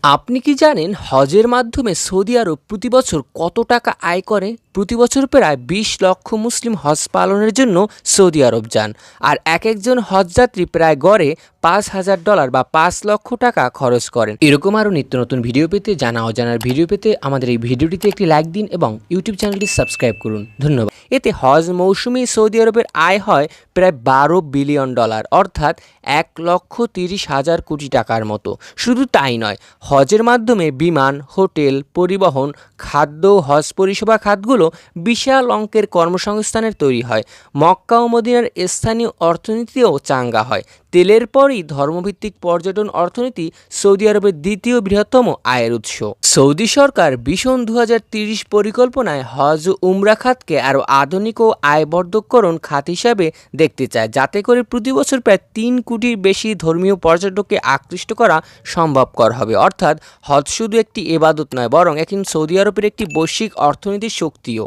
আপনি কি জানেন হজের মাধ্যমে সৌদি আরব প্রতি বছর কত টাকা আয় করে? প্রতি বছর প্রায় ২০ লক্ষ মুসলিম হজ পালনের জন্য সৌদি আরব যান। আর একজন হজযাত্রী প্রায় গড়ে $৫,০০০ বা ৫ লক্ষ টাকা খরচ করেন। এরকম আরও নিত্য নতুন ভিডিও পেতে, জানা অজানার ভিডিও পেতে আমাদের এই ভিডিওটিতে একটি লাইক দিন এবং ইউটিউব চ্যানেলটি সাবস্ক্রাইব করুন। ধন্যবাদ। এতে হজ মৌসুমে সৌদি আরবের আয় হয় প্রায় $১২ বিলিয়ন, অর্থাৎ ১,৩০,০০০ কোটি টাকার মতো। শুধু তাই নয়, হজের মাধ্যমে বিমান, হোটেল, পরিবহন, খাদ্য, হজ পরিষেবা খাতগুলো বিশাল অঙ্কের কর্মসংস্থানের তৈরি হয়। মক্কা ও মদিনার স্থানীয় অর্থনীতিও চাঙ্গা হয়। তেলের পরই ধর্মভিত্তিক পর্যটন অর্থনীতি সৌদি আরবের দ্বিতীয় বৃহত্তম আয়ের উৎস। সৌদি সরকার ভিশন ২০৩০ পরিকল্পনায় হজ ও উমরা খাতকে আরও আধুনিক ও আয়বর্ধককরণ খাত হিসাবে দেখতে চায়, যাতে করে প্রতি বছর প্রায় ৩ কোটির বেশি ধর্মীয় পর্যটককে আকৃষ্ট করা সম্ভবকর হবে। অর্থাৎ হজ শুধু একটি ইবাদত নয়, বরং এখন সৌদি আরবের একটি বৈশ্বিক অর্থনীতির শক্তিও।